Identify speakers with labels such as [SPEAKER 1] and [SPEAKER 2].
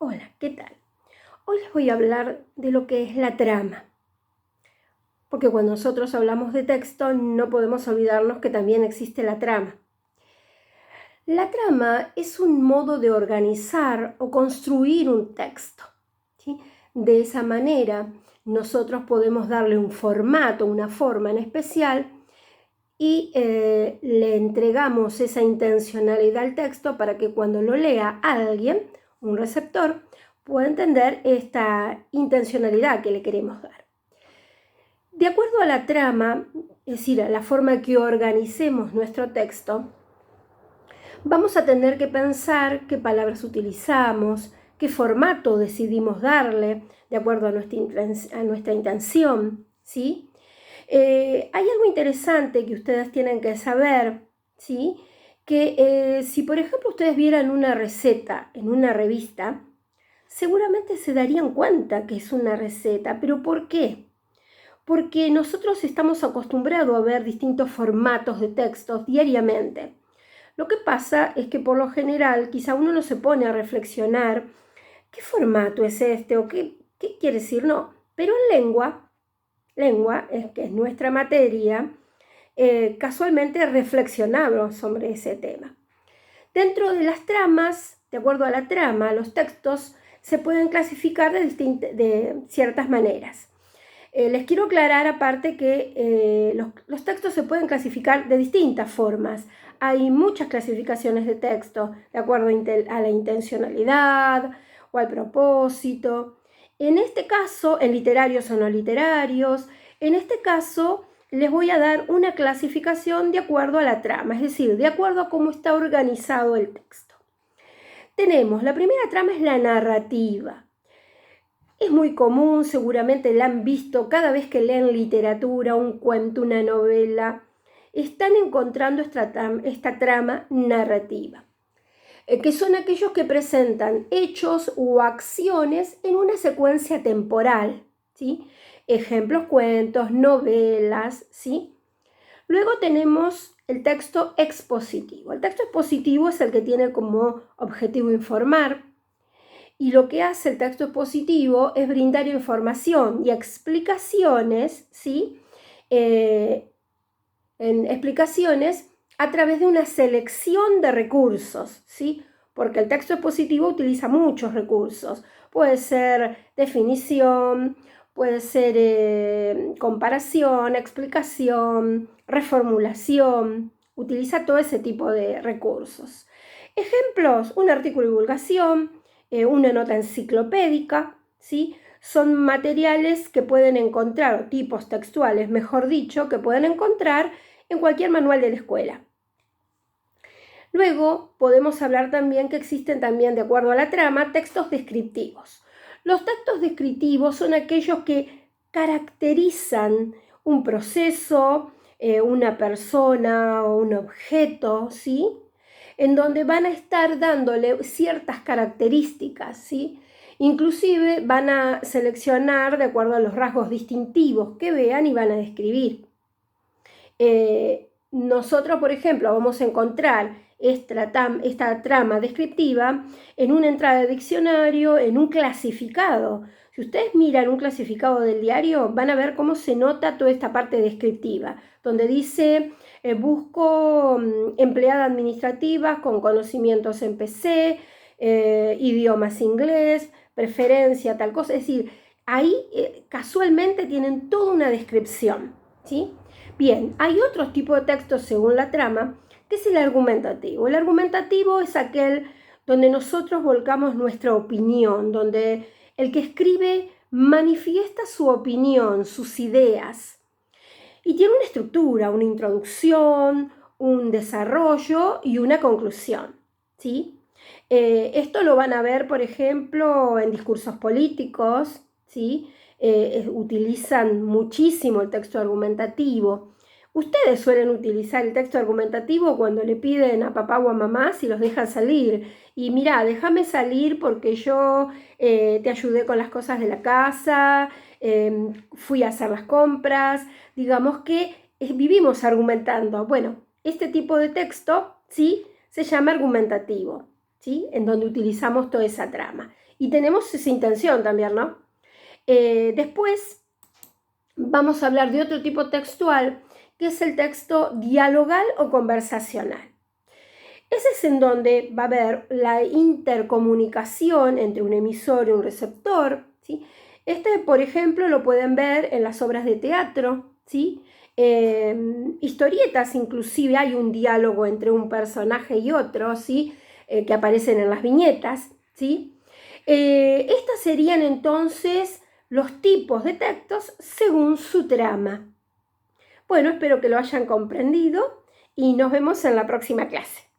[SPEAKER 1] Hola, ¿qué tal? Hoy les voy a hablar de lo que es la trama, porque cuando nosotros hablamos de texto no podemos olvidarnos que también existe la trama. La trama es un modo de organizar o construir un texto, ¿sí? De esa manera nosotros podemos darle un formato, una forma en especial y le entregamos esa intencionalidad al texto para que cuando lo lea alguien, un receptor, pueda entender esta intencionalidad que le queremos dar. De acuerdo a la trama, es decir, a la forma que organicemos nuestro texto, vamos a tener que pensar qué palabras utilizamos, qué formato decidimos darle, de acuerdo a nuestra intención, ¿sí? Hay algo interesante que ustedes tienen que saber, ¿sí? Que si por ejemplo ustedes vieran una receta en una revista, seguramente se darían cuenta que es una receta. ¿Pero por qué? Porque nosotros estamos acostumbrados a ver distintos formatos de textos diariamente. Lo que pasa es que por lo general quizá uno no se pone a reflexionar qué formato es este o qué quiere decir, no. Pero en lengua es que es nuestra materia, casualmente reflexionamos sobre ese tema. Dentro de las tramas, de acuerdo a la trama, los textos se pueden clasificar de ciertas maneras. Les quiero aclarar aparte que los textos se pueden clasificar de distintas formas. Hay muchas clasificaciones de texto de acuerdo a la intencionalidad o al propósito. En este caso, en literarios o no literarios, en este caso les voy a dar una clasificación de acuerdo a la trama, es decir, de acuerdo a cómo está organizado el texto. Tenemos, la primera trama es la narrativa. Es muy común, seguramente la han visto cada vez que leen literatura, un cuento, una novela. Están encontrando esta trama narrativa, que son aquellos que presentan hechos o acciones en una secuencia temporal, ¿sí? Ejemplos, cuentos, novelas, ¿sí? Luego tenemos el texto expositivo. El texto expositivo es el que tiene como objetivo informar. Y lo que hace el texto expositivo es brindar información y explicaciones, ¿sí? Explicaciones a través de una selección de recursos, ¿sí? Porque el texto expositivo utiliza muchos recursos. Puede ser definición, puede ser comparación, explicación, reformulación. Utiliza todo ese tipo de recursos. Ejemplos, un artículo de divulgación, una nota enciclopédica, ¿sí? Son materiales que pueden encontrar, o tipos textuales, mejor dicho, que pueden encontrar en cualquier manual de la escuela. Luego podemos hablar también que existen también, de acuerdo a la trama, textos descriptivos. Los textos descriptivos son aquellos que caracterizan un proceso, una persona o un objeto, ¿sí? En donde van a estar dándole ciertas características, ¿sí? Inclusive van a seleccionar de acuerdo a los rasgos distintivos que vean y van a describir. Nosotros, por ejemplo, vamos a encontrar esta trama descriptiva en una entrada de diccionario, en un clasificado. Si ustedes miran un clasificado del diario, van a ver cómo se nota toda esta parte descriptiva, donde dice, busco empleada administrativa con conocimientos en PC, idiomas inglés, preferencia, tal cosa. Es decir, ahí casualmente tienen toda una descripción, ¿sí? Bien, hay otro tipo de texto según la trama, que es el argumentativo. El argumentativo es aquel donde nosotros volcamos nuestra opinión, donde el que escribe manifiesta su opinión, sus ideas, y tiene una estructura, una introducción, un desarrollo y una conclusión, ¿sí? Esto lo van a ver, por ejemplo, en discursos políticos, ¿sí? Utilizan muchísimo el texto argumentativo. Ustedes suelen utilizar el texto argumentativo cuando le piden a papá o a mamá si los dejan salir. Y mira, déjame salir porque yo te ayudé con las cosas de la casa, fui a hacer las compras. Digamos que vivimos argumentando. Bueno, este tipo de texto, ¿sí? Se llama argumentativo, ¿sí? En donde utilizamos toda esa trama. Y tenemos esa intención también, ¿no? Después vamos a hablar de otro tipo textual, que es el texto dialogal o conversacional. Ese es en donde va a haber la intercomunicación entre un emisor y un receptor, ¿sí? Este, por ejemplo, lo pueden ver en las obras de teatro, ¿sí? Historietas, inclusive hay un diálogo entre un personaje y otro, ¿sí? Que aparecen en las viñetas, ¿sí? Estas serían entonces los tipos de textos según su trama. Bueno, espero que lo hayan comprendido y nos vemos en la próxima clase.